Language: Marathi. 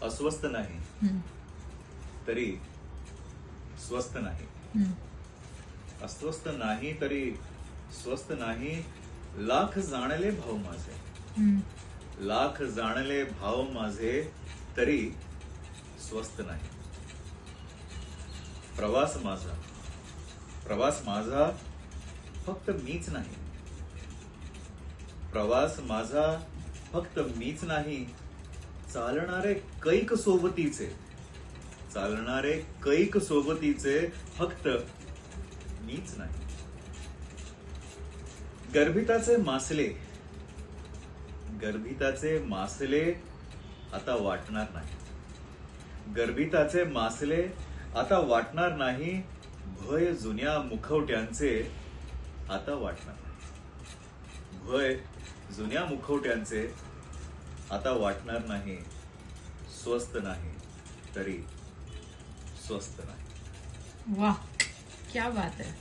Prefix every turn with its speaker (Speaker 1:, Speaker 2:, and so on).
Speaker 1: अस्वस्थ नाही तरी स्वस्थ नाही, अस्वस्थ नाही तरी स्वस्थ नाही. लाख जाणले भाव माझे, लाख जाणले भाव माझे तरी स्वस्थ नाही. प्रवास माझा फक्त मीच नाही, प्रवास माझा फक्त मीच नाही. चालणारे कैक सोबतीचे, चालणारे कैक सोबतीचे फक्त मीच नाही. गर्भिताचे मासले आता वाटणार नाही, गर्भिताचे मासले आता वाटणार नाही. भय जुन्या मुखवट्यांचे आता वाटणार नाही, भय जुन्या मुखवट्यांचे आता वाटणार नाही. स्वस्थ नाही तरी स्वस्थ नाही.
Speaker 2: वाह, क्या बात है.